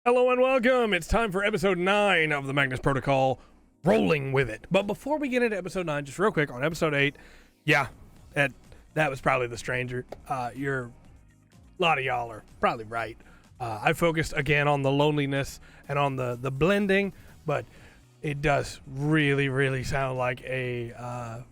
Hello and welcome. It's time for episode 9 of the Magnus Protocol, Rolling With It. But before we get into episode 9, just real quick, on episode 8, that was probably the stranger. A lot of y'all are probably right. I focused again on the loneliness and on the blending, but it does really sound like a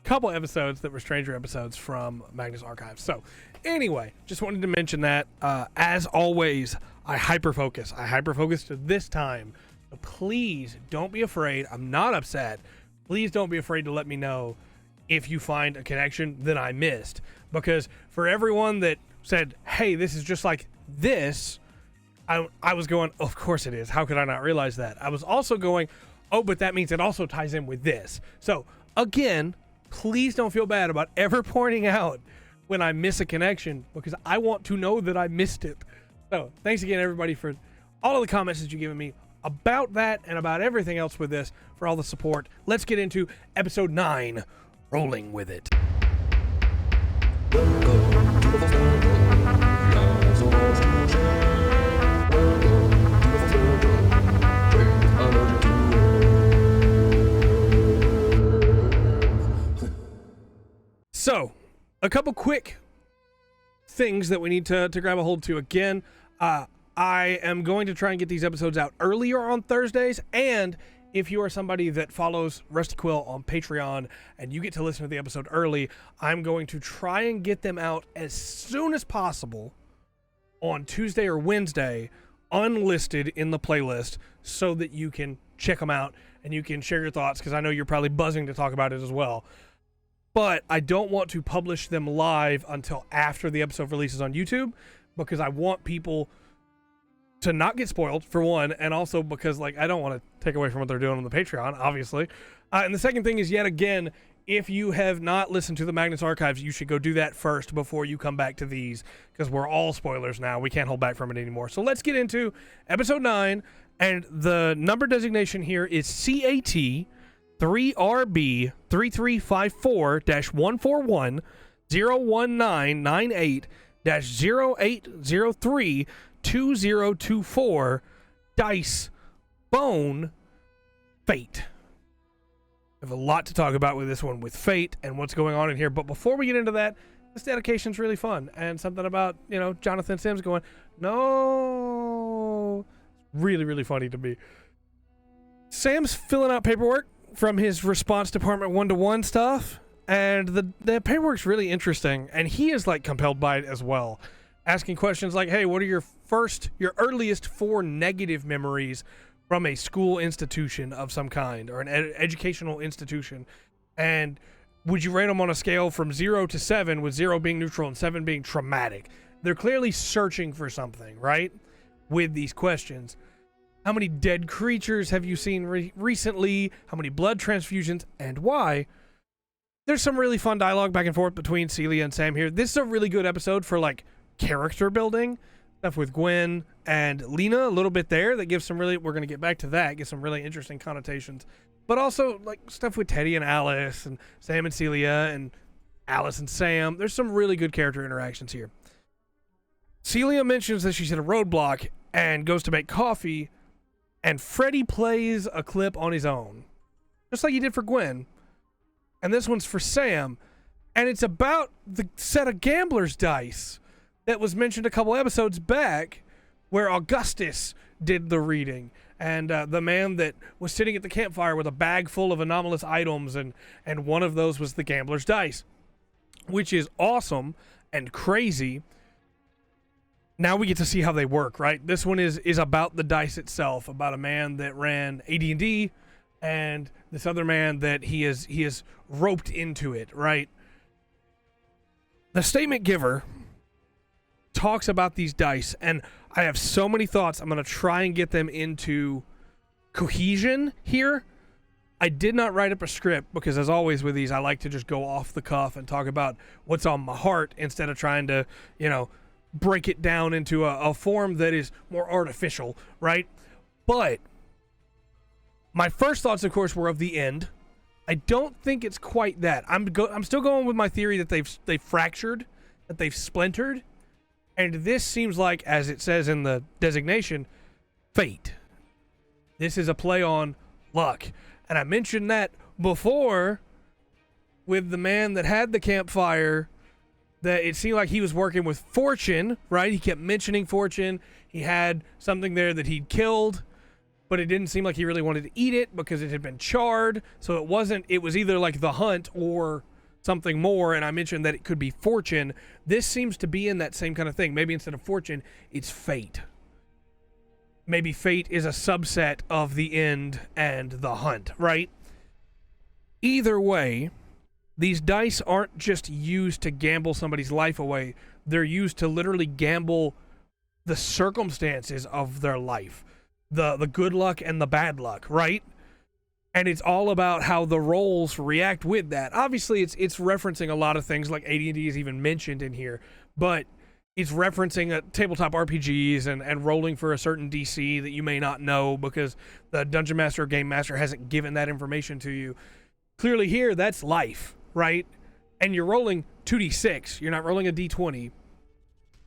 couple episodes that were stranger episodes from Magnus Archives. So anyway, just wanted to mention that. As always, I hyper-focused this time. So please don't be afraid. I'm not upset. Please don't be afraid to let me know if you find a connection that I missed. Because for everyone that said, hey, this is just like this, I was going, of course it is. How could I not realize that? I was also going, oh, but that means it also ties in with this. So again, please don't feel bad about ever pointing out when I miss a connection, because I want to know that I missed it. So thanks again, everybody, for all of the comments that you've given me about that and about everything else with this, for all the support. Let's get into episode 9, Rolling With It. So, a couple quick things that we need to grab a hold to. Again, I am going to try and get these episodes out earlier on Thursdays, and if you are somebody that follows Rusty Quill on Patreon and you get to listen to the episode early, I'm going to try and get them out as soon as possible on Tuesday or Wednesday, unlisted in the playlist, so that you can check them out and you can share your thoughts, because I know you're probably buzzing to talk about it as well. But I don't want to publish them live until after the episode releases on YouTube, because I want people to not get spoiled, for one, and also because I don't want to take away from what they're doing on the Patreon, obviously. And the second thing is, yet again, if you have not listened to the Magnus Archives, you should go do that first before you come back to these, because we're all spoilers now. We can't hold back from it anymore. So let's get into episode 9, and the number designation here is CAT3RB3354-14101998-08032024 Dice Bone Fate. I have a lot to talk about with this one, with Fate and what's going on in here. But before we get into that, this dedication's really fun, and something about, Jonathan Sims going, no, really funny to me. Sam's filling out paperwork from his response department 1-to-1 stuff, and the paperwork's really interesting, and he is compelled by it as well, asking questions like, hey, what are your earliest 4 negative memories from a school institution of some kind, or an educational institution, and would you rate them on a scale from 0 to 7, with 0 being neutral and 7 being traumatic? They're clearly searching for something, right, with these questions. How many dead creatures have you seen recently? How many blood transfusions, and why? There's some really fun dialogue back and forth between Celia and Sam here. This is a really good episode for character building stuff with Gwen and Lena, a little bit there that gives some really, we're going to get back to that, get some really interesting connotations, but also stuff with Teddy and Alice, and Sam and Celia, and Alice and Sam. There's some really good character interactions here. Celia mentions that she's at a roadblock and goes to make coffee, and Freddy plays a clip on his own, just like he did for Gwen. And this one's for Sam, and it's about the set of gambler's dice that was mentioned a couple episodes back, where Augustus did the reading, and the man that was sitting at the campfire with a bag full of anomalous items, and one of those was the gambler's dice, which is awesome and crazy. Now we get to see how they work, right? This one is about the dice itself, about a man that ran AD&D, and this other man that he is roped into it, right? The statement giver talks about these dice, and I have so many thoughts. I'm going to try and get them into cohesion here. I did not write up a script, because as always with these, I like to just go off the cuff and talk about what's on my heart, instead of trying to, break it down into a form that is more artificial, right? But my first thoughts, of course, were of the end. I don't think it's quite that. I'm still going with my theory that they've fractured, that they've splintered, and this seems like, as it says in the designation, fate. This is a play on luck. And I mentioned that before with the man that had the campfire, that it seemed like he was working with fortune, right? He kept mentioning fortune. He had something there that he'd killed, but it didn't seem like he really wanted to eat it because it had been charred. So it was either like the hunt or something more. And I mentioned that it could be fortune. This seems to be in that same kind of thing. Maybe instead of fortune, it's fate. Maybe fate is a subset of the end and the hunt, right? Either way, these dice aren't just used to gamble somebody's life away. They're used to literally gamble the circumstances of their life. The good luck and the bad luck, right? And it's all about how the rolls react with that. Obviously, it's referencing a lot of things, like AD&D is even mentioned in here, but it's referencing tabletop RPGs and rolling for a certain DC that you may not know because the Dungeon Master or Game Master hasn't given that information to you. Clearly here, that's life, right? And you're rolling 2d6. You're not rolling a d20.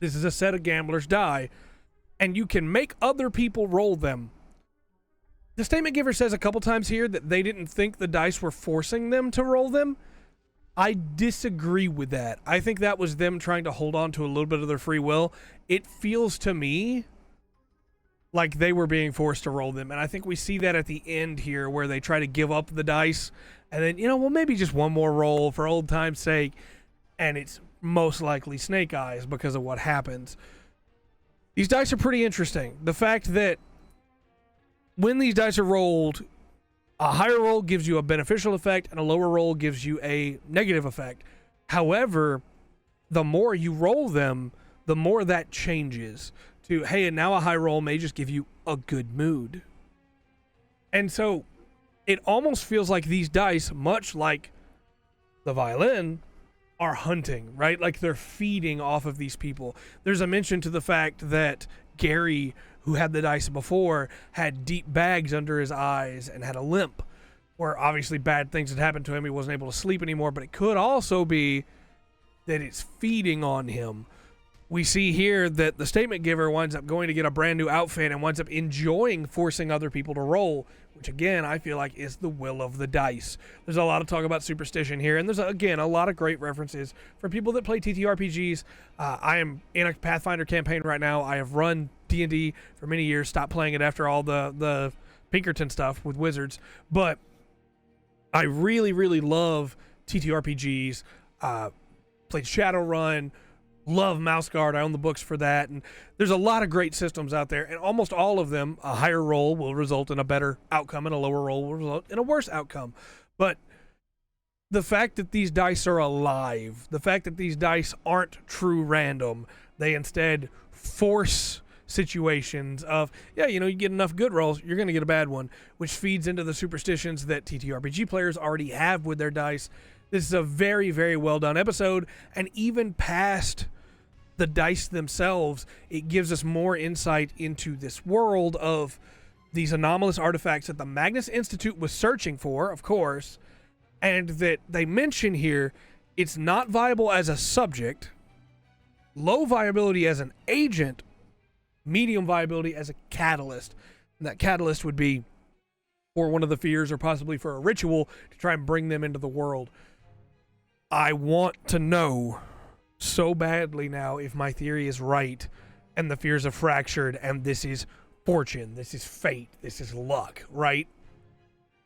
This is a set of gamblers' die, and you can make other people roll them. The statement giver says a couple times here that they didn't think the dice were forcing them to roll them. I disagree with that. I think that was them trying to hold on to a little bit of their free will. It feels to me like they were being forced to roll them, and I think we see that at the end here where they try to give up the dice, and then, well, maybe just one more roll for old time's sake, and it's most likely Snake Eyes because of what happens. These dice are pretty interesting. The fact that when these dice are rolled, a higher roll gives you a beneficial effect and a lower roll gives you a negative effect. However, the more you roll them, the more that changes to, hey, and now a high roll may just give you a good mood. And so it almost feels like these dice, much like the violin, are hunting, right? Like they're feeding off of these people. There's a mention to the fact that Gary, who had the dice before, had deep bags under his eyes and had a limp, where obviously bad things had happened to him. He wasn't able to sleep anymore, but it could also be that it's feeding on him. We see here that the statement giver winds up going to get a brand new outfit and winds up enjoying forcing other people to roll, which again, I feel like is the will of the dice. There's a lot of talk about superstition here, and there's, again, a lot of great references for people that play TTRPGs. I am in a Pathfinder campaign right now. I have run D&D for many years, stopped playing it after all the Pinkerton stuff with Wizards, but I really, really love TTRPGs. Played Shadowrun, love Mouse Guard. I own the books for that. And there's a lot of great systems out there, and almost all of them, a higher roll will result in a better outcome and a lower roll will result in a worse outcome. But the fact that these dice are alive, the fact that these dice aren't true random, they instead force situations of, you get enough good rolls, you're going to get a bad one, which feeds into the superstitions that TTRPG players already have with their dice. This is a very, very well done episode, and even past the dice themselves, it gives us more insight into this world of these anomalous artifacts that the Magnus Institute was searching for, of course, and that they mention here it's not viable as a subject, low viability as an agent, medium viability as a catalyst. And that catalyst would be for one of the fears or possibly for a ritual to try and bring them into the world. I want to know so badly now if my theory is right and the fears are fractured and this is fortune, this is fate, this is luck, right?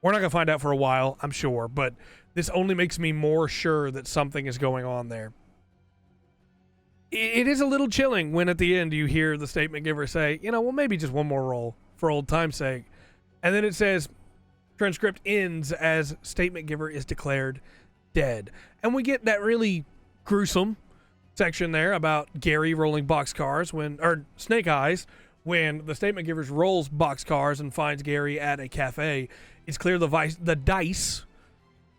We're not going to find out for a while, I'm sure, but this only makes me more sure that something is going on there. It is a little chilling when at the end you hear the statement giver say, well, maybe just one more roll for old time's sake. And then it says, transcript ends as statement giver is declared dead. And we get that really gruesome section there about Gary rolling boxcars or Snake Eyes, when the statement giver rolls boxcars and finds Gary at a cafe. It's clear the dice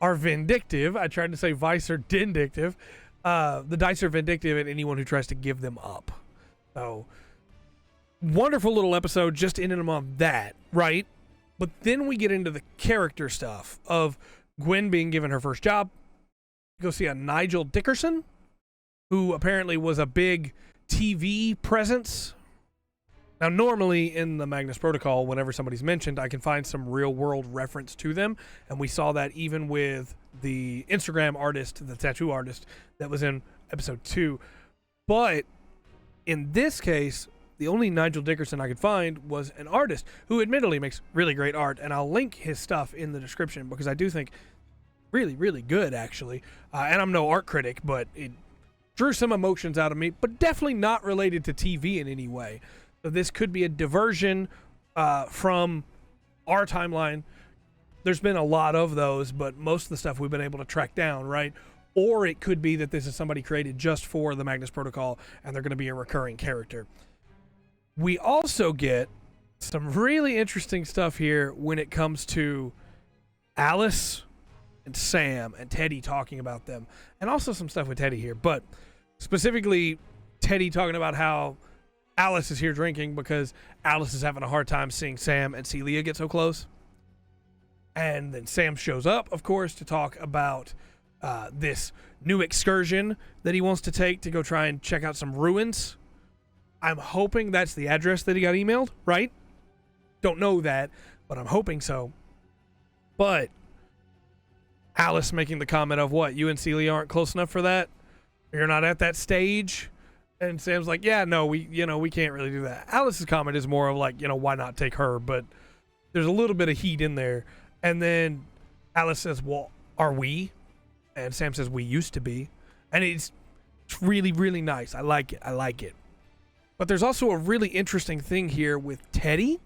are vindictive. I tried to say vice or vindictive. The dice are vindictive at anyone who tries to give them up. So, wonderful little episode just in and among that, right? But then we get into the character stuff of Gwen being given her first job. Go see a Nigel Dickerson, who apparently was a big TV presence Now, normally in the Magnus Protocol, whenever somebody's mentioned, I can find some real-world reference to them, and we saw that even with the Instagram artist, the tattoo artist, that was in episode 2. But in this case, the only Nigel Dickerson I could find was an artist who admittedly makes really great art, and I'll link his stuff in the description because I do think really, really good, actually. And I'm no art critic, but it drew some emotions out of me, but definitely not related to TV in any way. So this could be a diversion from our timeline. There's been a lot of those, but most of the stuff we've been able to track down, right? Or it could be that this is somebody created just for the Magnus Protocol, and they're going to be a recurring character. We also get some really interesting stuff here when it comes to Alice and Sam and Teddy talking about them, and also some stuff with Teddy here, but specifically Teddy talking about how Alice is here drinking because Alice is having a hard time seeing Sam and Celia get so close. And then Sam shows up, of course, to talk about this new excursion that he wants to take to go try and check out some ruins. I'm hoping that's the address that he got emailed, right? Don't know that, but I'm hoping so. But Alice making the comment of, what, you and Celia aren't close enough for that? You're not at that stage? And Sam's like, yeah, no, we can't really do that. Alice's comment is more of like, why not take her? But there's a little bit of heat in there. And then Alice says, well, are we? And Sam says, we used to be. And it's really, really nice. I like it. But there's also a really interesting thing here with Teddy,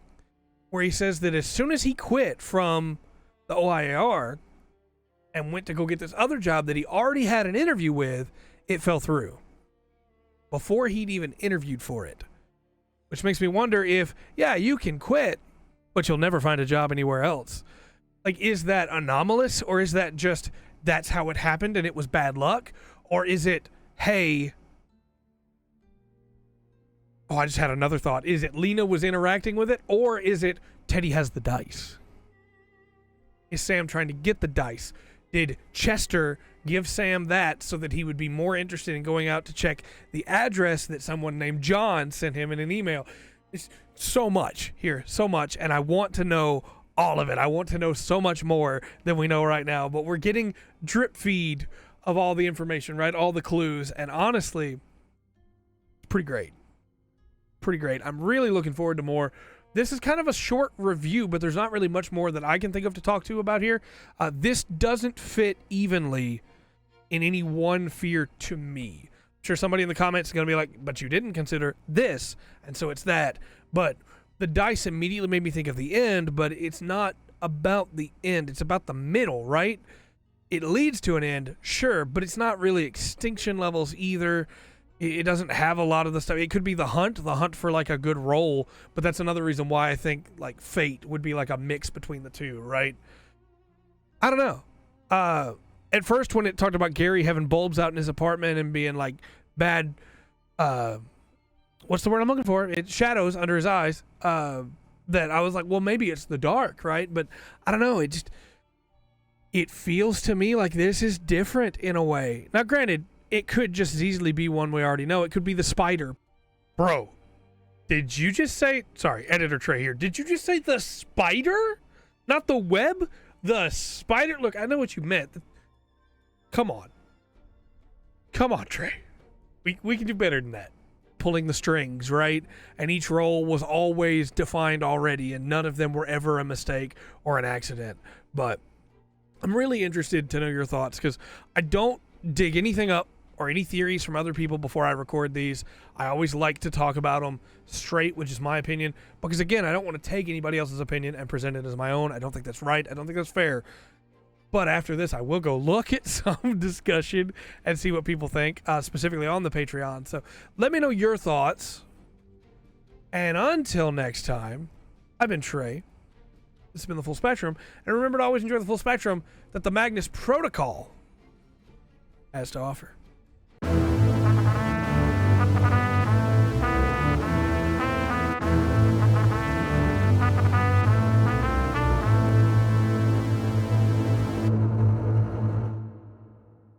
where he says that as soon as he quit from the OIR and went to go get this other job that he already had an interview with, it fell through before he'd even interviewed for it. Which makes me wonder if, yeah, you can quit, but you'll never find a job anywhere else. Like, is that anomalous, or is that just that's how it happened and it was bad luck? Or is it, hey, I just had another thought. Is it Lena was interacting with it, or is it Teddy has the dice? Is Sam trying to get the dice? Did Chester give Sam that so that he would be more interested in going out to check the address that someone named John sent him in an email? It's so much here, so much, and I want to know all of it. I want to know so much more than we know right now, but we're getting drip feed of all the information, right? All the clues, and honestly, it's pretty great. Pretty great. I'm really looking forward to more. This is kind of a short review, but there's not really much more that I can think of to talk to about here. This doesn't fit evenly in any one fear to me. I'm sure somebody in the comments is going to be like, but you didn't consider this, and so it's that. But the dice immediately made me think of the end, but it's not about the end. It's about the middle, right? It leads to an end, sure, but it's not really extinction levels either. It doesn't have a lot of the stuff. It could be the hunt for like a good roll, but that's another reason why I think like Fate would be like a mix between the two, right? I don't know. At first when it talked about Gary having bulbs out in his apartment and being like bad, what's the word I'm looking for? It's shadows under his eyes, that I was like, well, maybe it's the dark, right? But I don't know. It feels to me like this is different in a way. Now, granted, it could just as easily be one we already know. It could be the spider. Bro, did you just say... Sorry, Editor Trey here. Did you just say the spider? Not the web? The spider? Look, I know what you meant. Come on. Come on, Trey. We can do better than that. Pulling the strings, right? And each roll was always defined already, and none of them were ever a mistake or an accident. But I'm really interested to know your thoughts, because I don't dig anything up or any theories from other people before I record these. I always like to talk about them straight, which is my opinion, because again, I don't want to take anybody else's opinion and present it as my own. I don't think that's right. I don't think that's fair. But after this, I will go look at some discussion and see what people think, specifically on the Patreon. So let me know your thoughts. And until next time, I've been Trey. This has been The Full Spectrum. And remember to always enjoy the full spectrum that the Magnus Protocol has to offer.